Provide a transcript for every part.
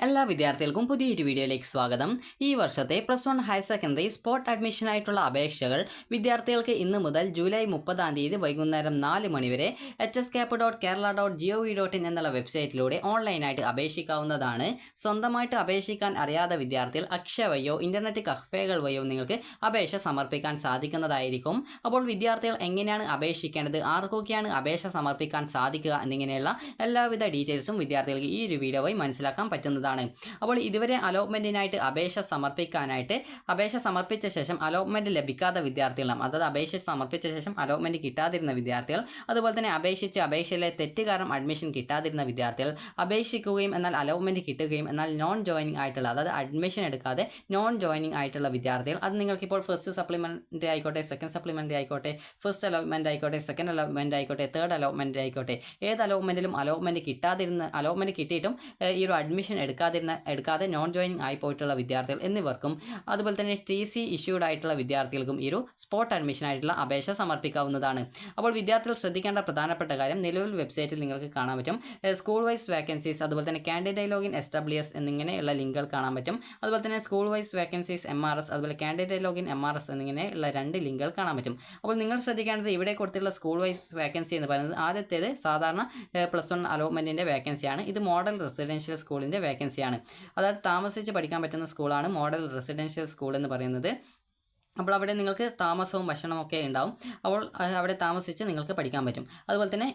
എല്ലാ വിദ്യാർത്ഥികൾക്കും പുതിയൊരു വീഡിയോയിലേക്ക് സ്വാഗതം. ഈ വർഷത്തെ +1 ഹയർ സെക്കൻഡറി സ്പോട്ട് അഡ്മിഷനായിട്ടുള്ള അപേക്ഷകൾ വിദ്യാർത്ഥികൾക്ക് ഇന്ന് മുതൽ ജൂലൈ 30 വൈകുന്നേരം 4 മണിവരെ hscap.kerala.gov.in എന്നുള്ള വെബ്സൈറ്റിലൂടെ ഓൺലൈനായിട്ട് അപേക്ഷിക്കാവുന്നതാണ്. സ്വന്തമായിട്ട് അപേക്ഷിക്കാൻ അറിയാത്ത വിദ്യാർത്ഥികൾ അക്ഷയ വഴിയോ ഇൻ്റർനെറ്റ് കഫേകൾ വഴിയോ നിങ്ങൾക്ക് അപേക്ഷ സമർപ്പിക്കാൻ സാധിക്കുന്നതായിരിക്കും. അപ്പോൾ വിദ്യാർത്ഥികൾ എങ്ങനെയാണ് അപേക്ഷിക്കേണ്ടത്, ആർക്കൊക്കെയാണ് അപേക്ഷ സമർപ്പിക്കാൻ സാധിക്കുക എന്നിങ്ങനെയുള്ള എല്ലാവിധ ഡീറ്റെയിൽസും വിദ്യാർത്ഥികൾക്ക് ഈ ഒരു വീഡിയോ വഴി മനസ്സിലാക്കാൻ പറ്റുന്നതാണ്. അപ്പോൾ ഇതുവരെ അലോട്ട്മെൻറ്റിനായിട്ട് അപേക്ഷ സമർപ്പിക്കാനായിട്ട് അപേക്ഷ സമർപ്പിച്ച ശേഷം അലോട്ട്മെൻറ്റ് ലഭിക്കാത്ത വിദ്യാർത്ഥികളും, അതായത് അപേക്ഷ സമർപ്പിച്ച ശേഷം അലോട്ട്മെൻറ്റ് കിട്ടാതിരുന്ന വിദ്യാർത്ഥികൾ, അതുപോലെ തന്നെ അപേക്ഷയിലെ തെറ്റ് കാരണം അഡ്മിഷൻ കിട്ടാതിരുന്ന വിദ്യാർത്ഥികൾ, അപേക്ഷിക്കുകയും എന്നാൽ അലോട്ട്മെൻറ്റ് കിട്ടുകയും എന്നാൽ നോൺ ജോയിനിങ് ആയിട്ടുള്ള, അതായത് അഡ്മിഷൻ എടുക്കാതെ നോൺ ജോയിനിങ് ആയിട്ടുള്ള വിദ്യാർത്ഥികൾ, അത് നിങ്ങൾക്കിപ്പോൾ ഫസ്റ്റ് സപ്ലിമെൻ്ററി ആയിക്കോട്ടെ, സെക്കൻഡ് സപ്ലിമെൻ്ററി ആയിക്കോട്ടെ, ഫസ്റ്റ് അലോട്ട്മെൻറ്റ് ആയിക്കോട്ടെ, സെക്കൻഡ് അലോട്ട്മെൻറ്റ് ആയിക്കോട്ടെ, തേർഡ് അലോട്ട്മെൻറ്റ് ആയിക്കോട്ടെ, ഏത് അലോട്ട്മെൻറ്റിലും അലോട്ട്മെൻറ്റ് കിട്ടിയിട്ടും ഈ ഒരു അഡ്മിഷൻ എടുക്കാതെ നോൺ ജോയിനിങ് ആയി പോയിട്ടുള്ള വിദ്യാർത്ഥികൾ എന്നിവർക്കും, അതുപോലെ തന്നെ TC ഇഷ്യൂഡ് ആയിട്ടുള്ള വിദ്യാർത്ഥികൾക്കും ഈ ഒരു സ്പോട്ട് അഡ്മിഷനായിട്ടുള്ള അപേക്ഷ സമർപ്പിക്കാവുന്നതാണ്. അപ്പോൾ വിദ്യാർത്ഥികൾ ശ്രദ്ധിക്കേണ്ട പ്രധാനപ്പെട്ട കാര്യം, നിലവിൽ വെബ്സൈറ്റിൽ നിങ്ങൾക്ക് കാണാൻ പറ്റും സ്കൂൾ വൈസ് വേക്കൻസീസ്, അതുപോലെ തന്നെ കാൻഡിഡേറ്റ് ലോഗിൻ SWS എന്നിങ്ങനെയുള്ള ലിങ്കുകൾ കാണാൻ പറ്റും. അതുപോലെ തന്നെ സ്കൂൾ വൈസ് വേക്കൻസീസ് MRS, അതുപോലെ കാൻഡിഡേറ്റ് ലോഗിൻ MRS എന്നിങ്ങനെയുള്ള 2 ലിങ്കുകൾ കാണാൻ പറ്റും. അപ്പോൾ നിങ്ങൾ ശ്രദ്ധിക്കേണ്ടത്, ഇവിടെ കൊടുത്തിട്ടുള്ള സ്കൂൾ വൈസ് വേക്കൻസി എന്ന് പറയുന്നത് ആദ്യത്തേത് സാധാരണ +1 അലോട്ട്മെൻറ്റിൻ്റെ വേക്കൻസിയാണ്. ഇത് മോഡൽ റെസിഡൻഷ്യൽ സ്കൂളിൻ്റെ വേക്കൻസിയാണ്. അതായത് താമസിച്ച് പഠിക്കാൻ പറ്റുന്ന സ്കൂളാണ് മോഡൽ റെസിഡൻഷ്യൽ സ്കൂൾ എന്ന് പറയുന്നത്. അപ്പോൾ അവിടെ നിങ്ങൾക്ക് താമസവും ഭക്ഷണവും ഒക്കെ ഉണ്ടാവും. അപ്പോൾ അവിടെ താമസിച്ച് നിങ്ങൾക്ക് പഠിക്കാൻ പറ്റും. അതുപോലെ തന്നെ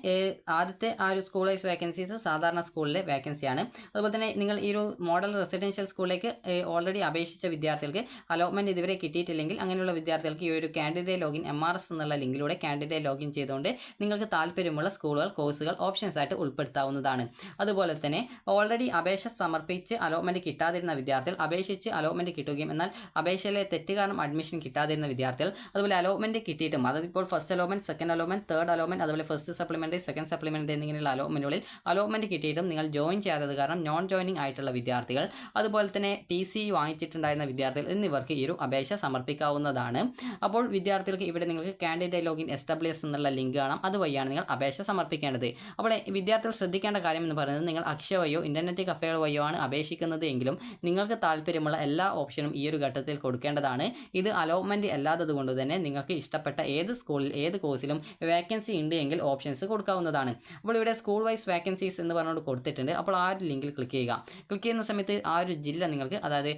ആദ്യത്തെ ആ ഒരു സ്കൂൾ വൈസ് വേക്കൻസീസ് സാധാരണ സ്കൂളിലെ വേക്കൻസിയാണ്. അതുപോലെ തന്നെ നിങ്ങൾ ഈ ഒരു മോഡൽ റെസിഡൻഷ്യൽ സ്കൂളിലേക്ക് ഓൾറെഡി അപേക്ഷിച്ച വിദ്യാർത്ഥികൾക്ക് അലോട്ട്മെൻറ്റ് ഇതുവരെ കിട്ടിയിട്ടില്ലെങ്കിൽ, അങ്ങനെയുള്ള വിദ്യാർത്ഥികൾക്ക് ഈ ഒരു കാൻഡിഡേറ്റ് ലോഗിൻ MRS എന്നുള്ള ലിങ്കിലൂടെ കാൻഡിഡേറ്റ് ലോഗിൻ ചെയ്തുകൊണ്ട് നിങ്ങൾക്ക് താല്പര്യമുള്ള സ്കൂളുകൾ, കോഴ്സുകൾ ഓപ്ഷൻസ് ആയിട്ട് ഉൾപ്പെടുത്താവുന്നതാണ്. അതുപോലെ തന്നെ ഓൾറെഡി അപേക്ഷ സമർപ്പിച്ച് അലോട്ട്മെൻറ്റ് കിട്ടാതിരുന്ന വിദ്യാർത്ഥികൾ അപേക്ഷിച്ച് അലോട്ട്മെൻറ്റ് കിട്ടുകയും എന്നാൽ അപേക്ഷയിലെ തെറ്റ് കാരണം അഡ്മിഷൻ കിട്ടാതിരുന്ന വിദ്യാർത്ഥികൾ, അതുപോലെ അലോട്ട്മെൻറ്റ് കിട്ടിയിട്ടും, അതായത് ഇപ്പോൾ first allotment, second allotment, third allotment, അതുപോലെ ഫസ്റ്റ് സപ്ലിമെൻ്ററി, സെക്കൻഡ് സപ്ലിമെൻ്ററി എന്നിങ്ങനെയുള്ള അലോട്ട്മെൻറ്റുകളിൽ അലോട്ട്മെൻറ്റ് കിട്ടിയിട്ടും നിങ്ങൾ ജോയിൻ ചെയ്യാത്തത് കാരണം നോൺ ജോയിനിങ് ആയിട്ടുള്ള വിദ്യാർത്ഥികൾ, അതുപോലെ തന്നെ TC വാങ്ങിച്ചിട്ടുണ്ടായിരുന്ന വിദ്യാർത്ഥികൾ എന്നിവർക്ക് ഈ ഒരു അപേക്ഷ സമർപ്പിക്കാവുന്നതാണ്. അപ്പോൾ വിദ്യാർത്ഥികൾക്ക് ഇവിടെ നിങ്ങൾക്ക് കാൻഡിഡേറ്റ് ലോഗിൻ SWS എന്നുള്ള ലിങ്ക് കാണാം. അതുവഴിയാണ് നിങ്ങൾ അപേക്ഷ സമർപ്പിക്കേണ്ടത്. അപ്പോൾ വിദ്യാർത്ഥികൾ ശ്രദ്ധിക്കേണ്ട കാര്യം എന്ന് പറയുന്നത്, നിങ്ങൾ അക്ഷയ വഴിയോ ഇൻ്റർനെറ്റ് കഫേകൾ വഴിയോ ആണ് അപേക്ഷിക്കുന്നത് എങ്കിലും നിങ്ങൾക്ക് താല്പര്യമുള്ള എല്ലാ ഓപ്ഷനും ഈ ഒരു ഘട്ടത്തിൽ കൊടുക്കേണ്ടതാണ്. ഇത് അലോട്ട്മെൻറ്റ് അല്ലാത്തത് കൊണ്ട് തന്നെ നിങ്ങൾക്ക് ഇഷ്ടപ്പെട്ട ഏത് സ്കൂളിൽ ഏത് കോഴ്സിലും വേക്കൻസി ഉണ്ട് എങ്കിൽ ഓപ്ഷൻസ് കൊടുക്കാവുന്നതാണ്. അപ്പോൾ ഇവിടെ സ്കൂൾ വൈസ് വേക്കൻസീസ് എന്ന് പറഞ്ഞുകൊണ്ട് കൊടുത്തിട്ടുണ്ട്. അപ്പോൾ ആ ഒരു ലിങ്കിൽ ക്ലിക്ക് ചെയ്യുക. ക്ലിക്ക് ചെയ്യുന്ന സമയത്ത് ആ ഒരു ജില്ല നിങ്ങൾക്ക്, അതായത്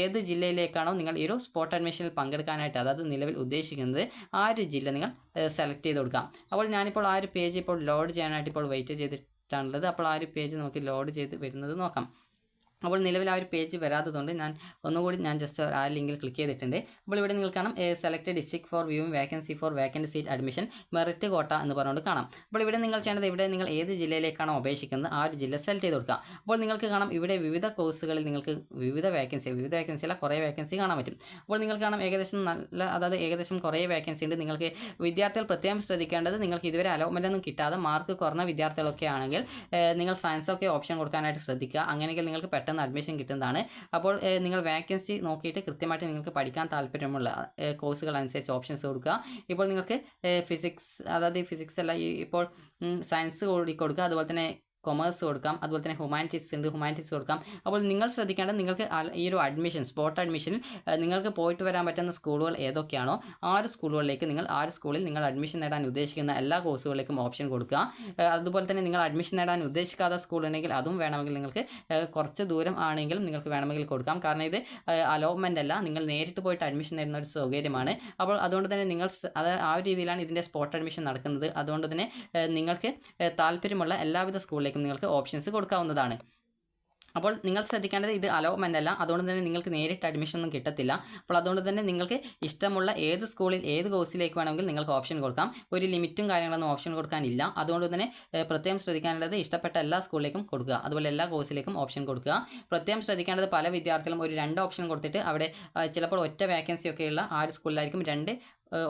ഏത് ജില്ലയിലേക്കാണോ നിങ്ങൾ ഈ ഒരു സ്പോട്ട് അഡ്മിഷനിൽ പങ്കെടുക്കാനായിട്ട്, അതായത് നിലവിൽ ഉദ്ദേശിക്കുന്നത്, ആ ഒരു ജില്ല നിങ്ങൾ സെലക്ട് ചെയ്ത് കൊടുക്കാം. അപ്പോൾ ഞാനിപ്പോൾ ആ ഒരു പേജ് ഇപ്പോൾ ലോഡ് ചെയ്യാനായിട്ട് ഇപ്പോൾ വെയിറ്റ് ചെയ്തിട്ടാണുള്ളത്. അപ്പോൾ ആ ഒരു പേജ് നമുക്ക് ലോഡ് ചെയ്ത് വരുന്നത് നോക്കാം. അപ്പോൾ നിലവിൽ ആ ഒരു പേജ് വരാത്തതുകൊണ്ട് ഒന്നുകൂടി ജസ്റ്റ് ആ ലിങ്കിൽ ക്ലിക്ക് ചെയ്തിട്ടുണ്ട്. അപ്പോൾ ഇവിടെ നിങ്ങൾ കാണാം select district for viewing vacancy for vacant seat admission merit quota എന്ന് പറഞ്ഞുകൊണ്ട് കാണാം. അപ്പോൾ ഇവിടെ നിങ്ങൾ ചെയ്യേണ്ടത്, ഇവിടെ നിങ്ങൾ ഏത് ജില്ലയിലേക്കാണോ അപേക്ഷിക്കുന്നത് ആ ഒരു ജില്ല സെലക്ട് ചെയ്ത് കൊടുക്കുക. അപ്പോൾ നിങ്ങൾക്ക് കാണാം ഇവിടെ വിവിധ കോഴ്സുകളിൽ നിങ്ങൾക്ക് വിവിധ വേക്കൻസിയല്ല കുറേ വേക്കൻസി കാണാൻ പറ്റും. അപ്പോൾ നിങ്ങൾക്ക് കാണാം ഏകദേശം കുറേ വേക്കൻസി ഉണ്ട്. നിങ്ങൾക്ക് വിദ്യാർത്ഥികൾ പ്രത്യേകം ശ്രദ്ധിക്കേണ്ടത്, നിങ്ങൾക്ക് ഇതുവരെ അലോട്ട്മെൻ്റ് ഒന്നും കിട്ടാതെ മാർക്ക് കുറഞ്ഞ വിദ്യാർത്ഥികളൊക്കെ ആണെങ്കിൽ നിങ്ങൾ സയൻസൊക്കെ ഓപ്ഷൻ കൊടുക്കാനായിട്ട് ശ്രദ്ധിക്കുക. അങ്ങനെയെങ്കിൽ നിങ്ങൾക്ക് പെട്ടെന്ന് അഡ്മിഷൻ കിട്ടുന്നതാണ്. അപ്പോൾ നിങ്ങൾ വേക്കൻസി നോക്കിയിട്ട് കൃത്യമായിട്ട് നിങ്ങൾക്ക് പഠിക്കാൻ താല്പര്യമുള്ള കോഴ്സുകൾ അനുസരിച്ച് ഓപ്ഷൻസ് കൊടുക്കുക. ഇപ്പോൾ നിങ്ങൾക്ക് ഫിസിക്സ് അല്ല, ഇപ്പോൾ സയൻസ് കൊടുക്കുക, അതുപോലെ തന്നെ കൊമേഴ്സ് കൊടുക്കാം, അതുപോലെ തന്നെ ഹ്യൂമാനിറ്റീസ് കൊടുക്കാം. അപ്പോൾ നിങ്ങൾ ശ്രദ്ധിക്കേണ്ടത്, നിങ്ങൾക്ക് ഈ ഒരു സ്പോട്ട് അഡ്മിഷനിൽ നിങ്ങൾക്ക് പോയിട്ട് വരാൻ പറ്റുന്ന സ്കൂളുകൾ ഏതൊക്കെയാണോ ആ ഒരു സ്കൂളുകളിലേക്ക് സ്കൂളിൽ നിങ്ങൾ അഡ്മിഷൻ നേടാൻ ഉദ്ദേശിക്കുന്ന എല്ലാ കോഴ്സുകളിലേക്കും ഓപ്ഷൻ കൊടുക്കുക. അതുപോലെ തന്നെ നിങ്ങൾ അഡ്മിഷൻ നേടാൻ ഉദ്ദേശിക്കാത്ത സ്കൂളുണ്ടെങ്കിൽ അതും വേണമെങ്കിൽ നിങ്ങൾക്ക് കുറച്ച് ദൂരം ആണെങ്കിലും നിങ്ങൾക്ക് വേണമെങ്കിൽ കൊടുക്കാം. കാരണം ഇത് അലോട്ട്മെൻ്റ് അല്ല, നിങ്ങൾ നേരിട്ട് പോയിട്ട് അഡ്മിഷൻ നേടുന്ന ഒരു സൗകര്യമാണ്. അപ്പോൾ അതുകൊണ്ട് തന്നെ ആ ഒരു രീതിയിലാണ് ഇതിൻ്റെ സ്പോട്ട് അഡ്മിഷൻ നടക്കുന്നത്. അതുകൊണ്ട് തന്നെ നിങ്ങൾക്ക് താല്പര്യമുള്ള എല്ലാവിധ സ്കൂളിലേക്കും നിങ്ങൾക്ക് ഓപ്ഷൻസ് കൊടുക്കാവുന്നതാണ്. അപ്പോൾ നിങ്ങൾ ശ്രദ്ധിക്കേണ്ടത്, ഇത് അലോട്ട്മെൻ്റ് അല്ല, അതുകൊണ്ട് തന്നെ നിങ്ങൾക്ക് നേരിട്ട് അഡ്മിഷൻ ഒന്നും കിട്ടത്തില്ല. അപ്പോൾ അതുകൊണ്ട് തന്നെ നിങ്ങൾക്ക് ഇഷ്ടമുള്ള ഏത് സ്കൂളിൽ ഏത് കോഴ്സിലേക്ക് വേണമെങ്കിൽ നിങ്ങൾക്ക് ഓപ്ഷൻ കൊടുക്കാം. ഒരു ലിമിറ്റും കാര്യങ്ങളൊന്നും ഓപ്ഷൻ കൊടുക്കാനില്ല. അതുകൊണ്ട് തന്നെ പ്രത്യേകം ശ്രദ്ധിക്കേണ്ടത്, ഇഷ്ടപ്പെട്ട എല്ലാ സ്കൂളിലേക്കും കൊടുക്കുക, അതുപോലെ എല്ലാ കോഴ്സിലേക്കും ഓപ്ഷൻ കൊടുക്കുക. പ്രത്യേകം ശ്രദ്ധിക്കേണ്ടത്, പല വിദ്യാർത്ഥികളും ഒരു 2 ഓപ്ഷൻ കൊടുത്തിട്ട് അവിടെ ചിലപ്പോൾ ഒറ്റ വേക്കൻസി ഒക്കെയുള്ള ആ ഒരു സ്കൂളിലായിരിക്കും 2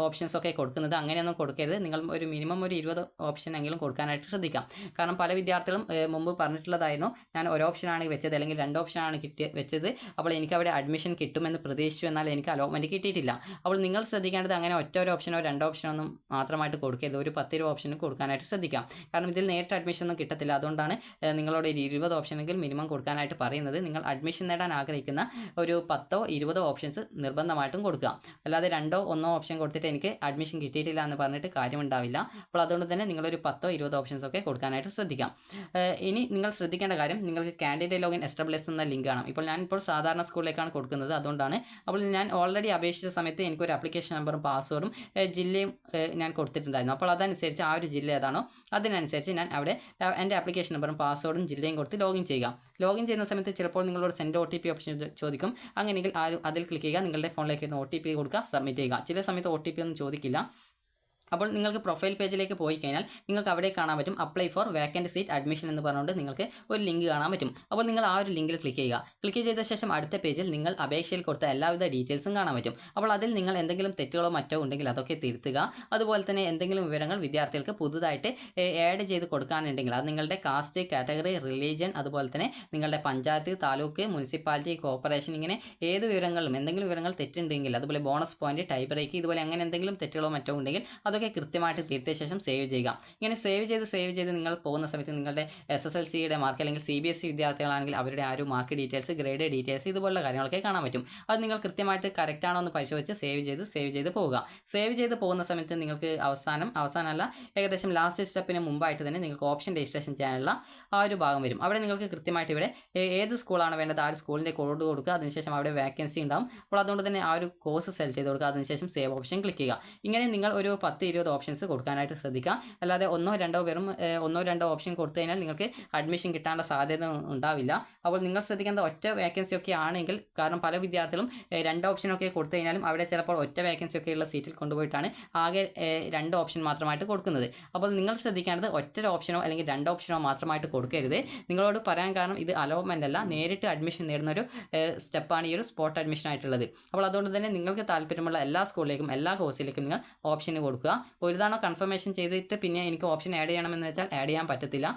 ഓപ്ഷൻസ് ഒക്കെ കൊടുക്കുന്നത്. അങ്ങനെയൊന്നും കൊടുക്കരുത്. നിങ്ങൾ ഒരു മിനിമം ഒരു 20 ഓപ്ഷൻ എങ്കിലും കൊടുക്കാനായിട്ട് ശ്രദ്ധിക്കാം. കാരണം പല വിദ്യാർത്ഥികളും മുമ്പ് പറഞ്ഞിട്ടുള്ളതായിരുന്നു, ഞാൻ ഒരു ഓപ്ഷനാണ് വെച്ചത് അല്ലെങ്കിൽ 2 ഓപ്ഷനാണ് വെച്ചത്, അപ്പോൾ എനിക്ക് അവിടെ അഡ്മിഷൻ കിട്ടുമെന്ന് പ്രതീക്ഷിച്ചു, എന്നാൽ എനിക്ക് അലോട്ട്മെൻറ്റ് കിട്ടിയിട്ടില്ല. അപ്പോൾ നിങ്ങൾ ശ്രദ്ധിക്കേണ്ടത് അങ്ങനെ ഒരു ഓപ്ഷനോ 2 ഓപ്ഷനോ ഒന്നും മാത്രമായിട്ട് കൊടുക്കരുത്. ഒരു 10-20 ഓപ്ഷനും കൊടുക്കാനായിട്ട് ശ്രദ്ധിക്കാം. കാരണം ഇതിൽ നേരിട്ട് അഡ്മിഷൻ ഒന്നും കിട്ടത്തില്ല. അതുകൊണ്ടാണ് നിങ്ങളോട് 20 ഓപ്ഷനെങ്കിലും മിനിമം കൊടുക്കാനായിട്ട് പറയുന്നത്. നിങ്ങൾ അഡ്മിഷൻ നേടാൻ ആഗ്രഹിക്കുന്ന ഒരു 10-20 ഓപ്ഷൻസ് നിർബന്ധമായിട്ടും കൊടുക്കുക. അല്ലാതെ 2-1 ഓപ്ഷൻ കൊടുത്തിട്ട് എനിക്ക് അഡ്മിഷൻ കിട്ടിയിട്ടില്ല എന്ന് പറഞ്ഞിട്ട് കാര്യമുണ്ടാവില്ല. അപ്പോൾ അതുകൊണ്ട് തന്നെ നിങ്ങളൊരു 10-20 ഓപ്ഷൻസ് ഒക്കെ കൊടുക്കാനായിട്ട് ശ്രദ്ധിക്കാം. ഇനി നിങ്ങൾ ശ്രദ്ധിക്കേണ്ട കാര്യം, നിങ്ങൾക്ക് കാൻഡിഡേറ്റ് ലോഗിൻ എസ്റ്റാബ്ലിഷ് എന്ന ലിങ്ക് ആണ്. ഇപ്പോൾ ഞാനിപ്പോൾ സാധാരണ സ്കൂളിലേക്കാണ് കൊടുക്കുന്നത്, അതുകൊണ്ടാണ്. അപ്പോൾ ഞാൻ ഓൾറെഡി അപേക്ഷിച്ച സമയത്ത് എനിക്കൊരു ആപ്ലിക്കേഷൻ നമ്പറും പാസ്വേഡും ജില്ലയും ഞാൻ കൊടുത്തിട്ടുണ്ടായിരുന്നു. അപ്പോൾ അതനുസരിച്ച് ആ ഒരു ജില്ല ഏതാണോ അതിനനുസരിച്ച് ഞാൻ അവിടെ എൻ്റെ ആപ്ലിക്കേഷൻ നമ്പറും പാസ്വേഡും ജില്ലയും കൊടുത്ത് ലോഗിൻ ചെയ്യുക. ലോഗിൻ ചെയ്യുന്ന സമയത്ത് ചിലപ്പോൾ നിങ്ങളോട് സെൻഡ് OTP ഓപ്ഷൻ ചോദിക്കും. അങ്ങനെയെങ്കിൽ അതിൽ ക്ലിക്ക് ചെയ്യുക, നിങ്ങളുടെ ഫോണിലേക്ക് OTP കൊടുക്കുക, സബ്മിറ്റ് ചെയ്യുക. ചില സമയത്ത് OTP ഒന്നും ചോദിക്കില്ല. അപ്പോൾ നിങ്ങൾക്ക് പ്രൊഫൈൽ പേജിലേക്ക് പോയി കഴിഞ്ഞാൽ നിങ്ങൾക്ക് അവിടെ കാണാൻ പറ്റും apply for vacant seat admission എന്ന് പറഞ്ഞുകൊണ്ട് നിങ്ങൾക്ക് ഒരു ലിങ്ക് കാണാൻ പറ്റും. അപ്പോൾ നിങ്ങൾ ആ ഒരു ലിങ്കിൽ ക്ലിക്ക് ചെയ്യുക. ക്ലിക്ക് ചെയ്ത ശേഷം അടുത്ത പേജിൽ നിങ്ങൾ അപേക്ഷയിൽ കൊടുത്ത എല്ലാവിധ ഡീറ്റെയിൽസും കാണാൻ പറ്റും. അപ്പോൾ അതിൽ നിങ്ങൾ എന്തെങ്കിലും തെറ്റുകളോ മറ്റോ ഉണ്ടെങ്കിൽ അതൊക്കെ തിരുത്തുക. അതുപോലെ തന്നെ എന്തെങ്കിലും വിവരങ്ങൾ വിദ്യാർത്ഥികൾക്ക് പുതുതായിട്ട് ആഡ് ചെയ്ത് കൊടുക്കാനുണ്ടെങ്കിൽ അത് നിങ്ങളുടെ കാസ്റ്റ്, കാറ്റഗറി, റിലീജിയൻ, അതുപോലെ തന്നെ നിങ്ങളുടെ പഞ്ചായത്ത്, താലൂക്ക്, മുനിസിപ്പാലിറ്റി, കോർപ്പറേഷൻ, ഇങ്ങനെ ഏത് വിവരങ്ങളും എന്തെങ്കിലും വിവരങ്ങൾ തെറ്റുണ്ടെങ്കിൽ, അതുപോലെ ബോണസ് പോയിന്റ്, ടൈ ബ്രേക്ക്, ഇതുപോലെ അങ്ങനെ എന്തെങ്കിലും തെറ്റുകളോ മറ്റോ ഉണ്ടെങ്കിൽ അതൊക്കെ കൃത്യമായിട്ട് തിരുത്തിയ ശേഷം സേവ് ചെയ്യുക. ഇങ്ങനെ സേവ് ചെയ്ത് നിങ്ങൾ പോകുന്ന സമയത്ത് നിങ്ങളുടെ SSLCയുടെ മാർക്ക് അല്ലെങ്കിൽ CBSE വിദ്യാർത്ഥികളാണെങ്കിൽ അവരുടെ ആ ഒരു മാർക്ക് ഡീറ്റെയിൽസ്, ഗ്രേഡ് ഡീറ്റെയിൽസ്, ഇതുപോലുള്ള കാര്യങ്ങളൊക്കെ കാണാൻ പറ്റും. അത് നിങ്ങൾ കൃത്യമായിട്ട് കറക്റ്റ് ആണോ എന്ന് പരിശോധിച്ച് സേവ് ചെയ്ത് പോവുക. സേവ് ചെയ്ത് പോകുന്ന സമയത്ത് നിങ്ങൾക്ക് അവസാനമല്ല, ഏകദേശം ലാസ്റ്റ് സ്റ്റെപ്പിന് മുമ്പായിട്ട് തന്നെ നിങ്ങൾക്ക് ഓപ്ഷൻ രജിസ്ട്രേഷൻ ചെയ്യാനുള്ള ആ ഒരു ഭാഗം വരും. അവിടെ നിങ്ങൾക്ക് കൃത്യമായിട്ട് ഇവിടെ ഏത് സ്കൂളാണ് വേണ്ടത് ആ ഒരു സ്കൂളിൻ്റെ കോഡ് കൊടുക്കുക. അതിനുശേഷം അവിടെ വേക്കൻസി ഉണ്ടാവും. അപ്പോൾ അതുകൊണ്ട് തന്നെ ആ ഒരു കോഴ്സ് സെലക്ട് ചെയ്ത് കൊടുക്കുക. അതിനുശേഷം സേവ് ഓപ്ഷൻ ക്ലിക്ക് ചെയ്യുക. ഇങ്ങനെ നിങ്ങൾ ഒരു 10-20 ഓപ്ഷൻസ് കൊടുക്കാനായിട്ട് ശ്രദ്ധിക്കുക. അല്ലാതെ 1-2 ഓപ്ഷൻ കൊടുത്തു കഴിഞ്ഞാൽ നിങ്ങൾക്ക് അഡ്മിഷൻ കിട്ടാനുള്ള സാധ്യത ഉണ്ടാവില്ല. അപ്പോൾ നിങ്ങൾ ശ്രദ്ധിക്കേണ്ട ഒറ്റ വേക്കൻസി ഒക്കെ ആണെങ്കിൽ, കാരണം പല വിദ്യാർത്ഥികളും 2 ഓപ്ഷനൊക്കെ കൊടുത്തു കഴിഞ്ഞാലും അവിടെ ചിലപ്പോൾ ഒറ്റ വേക്കൻസി ഒക്കെ ഉള്ള സീറ്റിൽ കൊണ്ടുപോയിട്ടാണ് ആകെ 2 ഓപ്ഷൻ മാത്രമായിട്ട് കൊടുക്കുന്നത്. അപ്പോൾ നിങ്ങൾ ശ്രദ്ധിക്കേണ്ടത് ഒറ്റ ഓപ്ഷനോ അല്ലെങ്കിൽ 2 ഓപ്ഷനോ മാത്രമായിട്ട് കൊടുക്കരുത്. നിങ്ങളോട് പറയാൻ കാരണം ഇത് അലോട്ട്മെൻ്റ് അല്ല, നേരിട്ട് അഡ്മിഷൻ നേടുന്ന ഒരു സ്റ്റെപ്പാണ് ഈ ഒരു സ്പോട്ട് അഡ്മിഷൻ ആയിട്ടുള്ളത്. അപ്പോൾ അതുകൊണ്ട് തന്നെ നിങ്ങൾക്ക് താല്പര്യമുള്ള എല്ലാ സ്കൂളിലേക്കും എല്ലാ കോഴ്സിലേക്കും നിങ്ങൾ ഓപ്ഷന് കൊടുക്കുക. ഒരു തവണ കൺഫർമേഷൻ ചെയ്തിട്ട് പിന്നെ എനിക്ക് ഓപ്ഷൻ ആഡ് ചെയ്യണമെന്ന് വെച്ചാൽ ആഡ് ചെയ്യാൻ പറ്റത്തില്ല.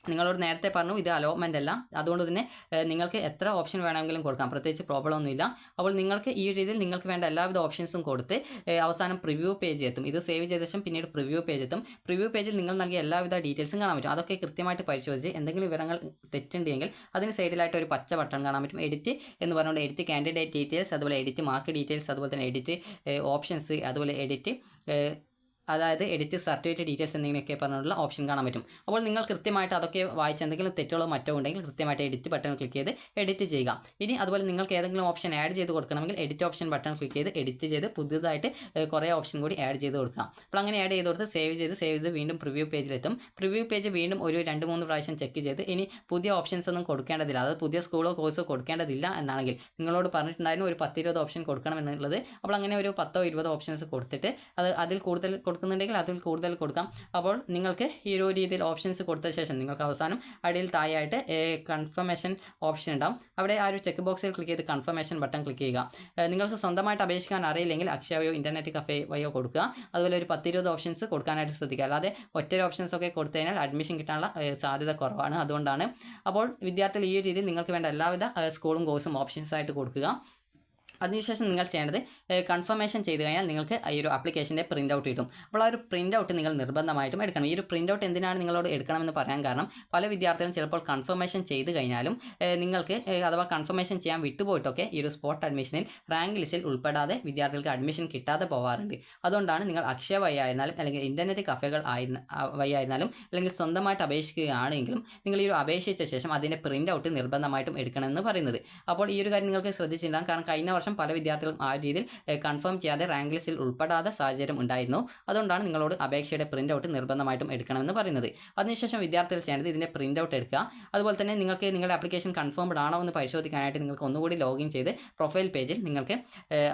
നിങ്ങളോട് നേരത്തെ പറഞ്ഞു ഇത് അലോട്ട്മെൻ്റ് അല്ല, അതുകൊണ്ട് തന്നെ നിങ്ങൾക്ക് എത്ര ഓപ്ഷൻ വേണമെങ്കിലും കൊടുക്കാം, പ്രത്യേകിച്ച് പ്രോബ്ലം ഒന്നുമില്ല. അപ്പോൾ നിങ്ങൾക്ക് ഈ രീതിയിൽ നിങ്ങൾക്ക് വേണ്ട എല്ലാവിധ ഓപ്ഷൻസും കൊടുത്ത് അവസാനം പ്രിവ്യൂ പേജ് എത്തും. ഇത് സേവ് ചെയ്ത ശേഷം പിന്നീട് പ്രിവ്യൂ പേജ് എത്തും. പ്രിവ്യൂ പേജിൽ നിങ്ങൾ നൽകിയ എല്ലാവിധ ഡീറ്റെയിൽസും കാണാൻ പറ്റും. അതൊക്കെ കൃത്യമായിട്ട് പരിശോധിച്ച് എന്തെങ്കിലും വിവരങ്ങൾ തെറ്റുണ്ടെങ്കിൽ അതിന് സൈഡിലായിട്ട് ഒരു പച്ച ബട്ടൺ കാണാൻ പറ്റും, എഡിറ്റ് എന്ന് പറഞ്ഞുകൊണ്ട്. എഡിറ്റ് കാൻഡിഡേറ്റ് ഡീറ്റെയിൽസ്, അതുപോലെ എഡിറ്റ് മാർക്ക് ഡീറ്റെയിൽസ്, അതുപോലെ തന്നെ എഡിറ്റ് ഓപ്ഷൻസ്, അതുപോലെ എഡിറ്റ് അതായത് എഡിറ്റ് സർട്ടിഫിക്കറ്റ് ഡീറ്റെയിൽസ് എന്തെങ്കിലുമൊക്കെ പറഞ്ഞുള്ള ഓപ്ഷൻ കാണാൻ പറ്റും. അപ്പോൾ നിങ്ങൾ കൃത്യമായിട്ട് അതൊക്കെ വായിച്ച് എന്തെങ്കിലും തെറ്റുകളോ മറ്റോ ഉണ്ടെങ്കിൽ കൃത്യമായിട്ട് എഡിറ്റ് ബട്ടൺ ക്ലിക്ക് ചെയ്ത് എഡിറ്റ് ചെയ്യുക. ഇനി അതുപോലെ നിങ്ങൾക്ക് ഏതെങ്കിലും ഓപ്ഷൻ ആഡ് ചെയ്ത് കൊടുക്കണമെങ്കിൽ എഡിറ്റ് ഓപ്ഷൻ ബട്ടൺ ക്ലിക്ക് ചെയ്ത് എഡിറ്റ് ചെയ്ത് പുതുതായിട്ട് കുറേ ഓപ്ഷൻ കൂടി ആഡ് ചെയ്ത് കൊടുക്കാം. അപ്പോൾ അങ്ങനെ ആഡ് ചെയ്ത് കൊടുത്ത് സേവ് ചെയ്ത് വീണ്ടും പ്രിവ്യൂ പേജിലെത്തും. പ്രിവ്യൂ പേജ് വീണ്ടും ഒരു 2-3 പ്രാവശ്യം ചെക്ക് ചെയ്ത് ഇനി പുതിയ ഓപ്ഷൻസ് ഒന്നും കൊടുക്കേണ്ടതില്ല, അതായത് പുതിയ സ്കൂളോ കോഴ്സോ കൊടുക്കേണ്ടതില്ല എന്നാണെങ്കിൽ നിങ്ങളോട് പറഞ്ഞിട്ടുണ്ടായിരുന്നു ഒരു 10-20 ഓപ്ഷൻ കൊടുക്കണം എന്നുള്ളത്. അപ്പോൾ അങ്ങനെ ഒരു 10-20 ഓപ്ഷൻസ് കൊടുത്തിട്ട് അതിൽ കൂടുതൽ കൊടുക്കുന്നുണ്ടെങ്കിൽ അതിൽ കൂടുതൽ കൊടുക്കാം. അപ്പോൾ നിങ്ങൾക്ക് ഈ ഒരു രീതിയിൽ ഓപ്ഷൻസ് കൊടുത്ത ശേഷം നിങ്ങൾക്ക് അവസാനം അടിയിൽ താഴെയായിട്ട് കൺഫർമേഷൻ ഓപ്ഷൻ ഉണ്ടാവും. അവിടെ ആ ഒരു ചെക്ക് ബോക്സിൽ ക്ലിക്ക് ചെയ്ത് കൺഫർമേഷൻ ബട്ടൺ ക്ലിക്ക് ചെയ്യുക. നിങ്ങൾക്ക് സ്വന്തമായിട്ട് അപേക്ഷിക്കാൻ അറിയില്ലെങ്കിൽ അക്ഷയ വയോ ഇൻ്റർനെറ്റ് കഫേ വയോ കൊടുക്കുക. അതുപോലെ ഒരു 10-20 ഓപ്ഷൻസ് കൊടുക്കാനായിട്ട് ശ്രദ്ധിക്കുക. അല്ലാതെ ഒറ്റ ഓപ്ഷൻസ് ഒക്കെ കൊടുത്തു കഴിഞ്ഞാൽ അഡ്മിഷൻ കിട്ടാനുള്ള സാധ്യത കുറവാണ്. അതുകൊണ്ടാണ് അപ്പോൾ വിദ്യാർത്ഥികൾ ഈ രീതിയിൽ നിങ്ങൾക്ക് വേണ്ട എല്ലാവിധ സ്കൂളും കോഴ്സും ഓപ്ഷൻസ് ആയിട്ട് കൊടുക്കുക. അതിനുശേഷം നിങ്ങൾ ചെയ്യേണ്ടത് കൺഫർമേഷൻ ചെയ്ത് കഴിഞ്ഞാൽ നിങ്ങൾക്ക് ഈ ഒരു ആപ്ലിക്കേഷൻ്റെ പ്രിൻ്റ് ഔട്ട് കിട്ടും. അപ്പോൾ ആ ഒരു പ്രിൻ്റ് ഔട്ട് നിങ്ങൾ നിർബന്ധമായിട്ടും എടുക്കണം. ഈ ഒരു പ്രിൻ്റ് ഔട്ട് എന്തിനാണ് നിങ്ങളോട് എടുക്കണമെന്ന് പറയാൻ കാരണം, പല വിദ്യാർത്ഥികളും ചിലപ്പോൾ കൺഫർമേഷൻ ചെയ്ത് കഴിഞ്ഞാലും നിങ്ങൾക്ക് അഥവാ കൺഫർമേഷൻ ചെയ്യാൻ വിട്ടുപോയിട്ടൊക്കെ ഈ ഒരു സ്പോട്ട് അഡ്മിഷനിൽ റാങ്ക് ലിസ്റ്റിൽ ഉൾപ്പെടാതെ വിദ്യാർത്ഥികൾക്ക് അഡ്മിഷൻ കിട്ടാതെ പോകാറുണ്ട്. അതുകൊണ്ടാണ് നിങ്ങൾ അക്ഷയ വഴി ആയിരുന്നാലും അല്ലെങ്കിൽ ഇൻ്റർനെറ്റ് കഫേകൾ വഴി ആയിരുന്നാലും അല്ലെങ്കിൽ സ്വന്തമായിട്ട് അപേക്ഷിക്കുകയാണെങ്കിലും നിങ്ങൾ ഈ ഒരു അപേക്ഷിച്ച ശേഷം അതിൻ്റെ പ്രിൻ്റ് ഔട്ട് നിർബന്ധമായിട്ടും എടുക്കണമെന്ന് പറയുന്നത്. അപ്പോൾ ഈ ഒരു കാര്യം നിങ്ങൾക്ക് ശ്രദ്ധിച്ചിട്ടുണ്ടാകും. കാരണം കഴിഞ്ഞ വർഷം പല വിദ്യാർത്ഥികളും ആ രീതിയിൽ കൺഫേം ചെയ്യാതെ റാങ്ക് ലിസ്റ്റിൽ ഉൾപ്പെടാതെ സാഹചര്യം ഉണ്ടായിരുന്നു. അതുകൊണ്ടാണ് നിങ്ങളോട് അപേക്ഷയുടെ പ്രിൻ്റ് ഔട്ട് നിർബന്ധമായിട്ടും എടുക്കണമെന്ന് പറയുന്നത്. അതിനുശേഷം വിദ്യാർത്ഥികൾ ചെയ്യേണ്ടത് ഇതിൻ്റെ പ്രിൻ്റ് ഔട്ട് എടുക്കുക. അതുപോലെ തന്നെ നിങ്ങൾക്ക് നിങ്ങളുടെ ആപ്ലിക്കേഷൻ കൺഫേംഡ് ആണോ എന്ന് പരിശോധിക്കാനായിട്ട് നിങ്ങൾക്ക് ഒന്നുകൂടി ലോഗിൻ ചെയ്ത് പ്രൊഫൈൽ പേജിൽ നിങ്ങൾക്ക്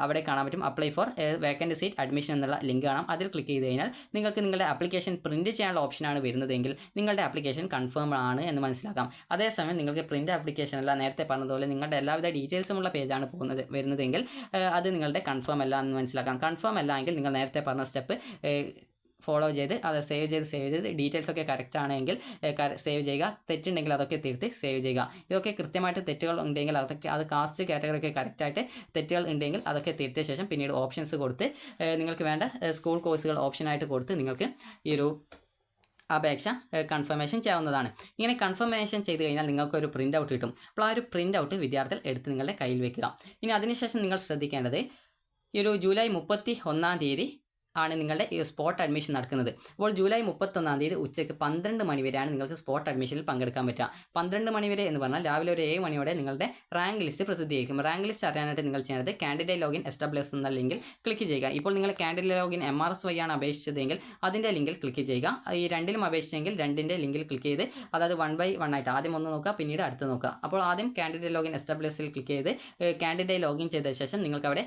അവിടെ കാണാൻ പറ്റും apply for vacant seat admission എന്നുള്ള ലിങ്ക് കാണാം. അതിൽ ക്ലിക്ക് ചെയ്ത് കഴിഞ്ഞാൽ നിങ്ങൾക്ക് നിങ്ങളുടെ ആപ്ലിക്കേഷൻ പ്രിൻറ്റ് ചെയ്യാനുള്ള ഓപ്ഷനാണ് വരുന്നതെങ്കിൽ നിങ്ങളുടെ ആപ്ലിക്കേഷൻ കൺഫേം ആണ് എന്ന് മനസ്സിലാക്കാം. അതേസമയം നിങ്ങൾക്ക് പ്രിൻ്റ് ആപ്ലിക്കേഷൻ അല്ല, നേരത്തെ പറഞ്ഞതുപോലെ നിങ്ങളുടെ എല്ലാവിധ ഡീറ്റെയിൽസുമുള്ള പേജാണ് വരുന്നത് ചെയ്യുന്നതെങ്കിൽ അത് നിങ്ങളുടെ കൺഫേം അല്ല എന്ന് മനസ്സിലാക്കാം. കൺഫേം അല്ല എങ്കിൽ നിങ്ങൾ നേരത്തെ പറഞ്ഞ സ്റ്റെപ്പ് ഫോളോ ചെയ്ത് അത് സേവ് ചെയ്ത് ഡീറ്റെയിൽസ് ഒക്കെ കറക്റ്റ് ആണെങ്കിൽ സേവ് ചെയ്യുക. തെറ്റുണ്ടെങ്കിൽ അതൊക്കെ തിരുത്തി സേവ് ചെയ്യുക. ഇതൊക്കെ കൃത്യമായിട്ട് തെറ്റുകൾ ഉണ്ടെങ്കിൽ അത് കാസ്റ്റ് കാറ്റഗറി ഒക്കെ കറക്റ്റായിട്ട് തെറ്റുകൾ ഉണ്ടെങ്കിൽ അതൊക്കെ തിരുത്തിയ ശേഷം പിന്നീട് ഓപ്ഷൻസ് കൊടുത്ത് നിങ്ങൾക്ക് വേണ്ട സ്കൂൾ കോഴ്സുകൾ ഓപ്ഷനായിട്ട് കൊടുത്ത് നിങ്ങൾക്ക് ഈ ഒരു അപേക്ഷ കൺഫർമേഷൻ ചെയ്യാവുന്നതാണ്. ഇങ്ങനെ കൺഫർമേഷൻ ചെയ്ത് കഴിഞ്ഞാൽ നിങ്ങൾക്കൊരു പ്രിൻ്റ് ഔട്ട് കിട്ടും. അപ്പോൾ ആ ഒരു പ്രിൻ്റ് ഔട്ട് വിദ്യാർത്ഥികൾ എടുത്ത് നിങ്ങളുടെ കയ്യിൽ വെക്കുക. ഇനി അതിനുശേഷം നിങ്ങൾ ശ്രദ്ധിക്കേണ്ടത് ഈ ഒരു ജൂലൈ 31 ആണ് നിങ്ങളുടെ ഈ സ്പോട്ട് അഡ്മിഷൻ നടക്കുന്നത്. അപ്പോൾ ജൂലൈ 31 ഉച്ചയ്ക്ക് 12 മണി വരെയാണ് നിങ്ങൾക്ക് സ്പോട്ട് അഡ്മിഷനിൽ പങ്കെടുക്കാൻ പറ്റുക. 12 മണി വരെ എന്ന് പറഞ്ഞാൽ രാവിലെ ഒരു 7 മണിയോടെ നിങ്ങളുടെ റാങ്ക് ലിസ്റ്റ് പ്രസിദ്ധീകരിക്കും. റാങ്ക് ലിസ്റ്റ് അറിയാനായിട്ട് നിങ്ങൾ ചെയ്യേണ്ടത് കാൻഡിഡേറ്റ് ലോഗിൻ എസ്റ്റാബ്ലിഷ് എന്ന ലിങ്കിൽ ക്ലിക്ക് ചെയ്യുക. ഇപ്പോൾ നിങ്ങൾ കാൻഡിഡേറ്റ് ലോഗിൻ MRS വഴിയാണ് അപേക്ഷിച്ചതെങ്കിൽ അതിൻ്റെ ലിങ്കിൽ ക്ലിക്ക് ചെയ്യുക. ഈ രണ്ടിലും അപേക്ഷിച്ചെങ്കിൽ രണ്ടിൻ്റെ ലിങ്കിൽ ക്ലിക്ക് ചെയ്ത് അതായത് 1 by 1 ആയിട്ട് ആദ്യം ഒന്ന് നോക്കുക, പിന്നീട് അടുത്ത് നോക്കുക. അപ്പോൾ ആദ്യം കാൻഡിഡേറ്റ് ലോഗിൻ എസ്റ്റാബ്ലിഷിൽ ക്ലിക്ക് ചെയ്ത് കാൻഡിഡേറ്റ് ലോഗിൻ ചെയ്ത ശേഷം നിങ്ങൾക്ക് അവിടെ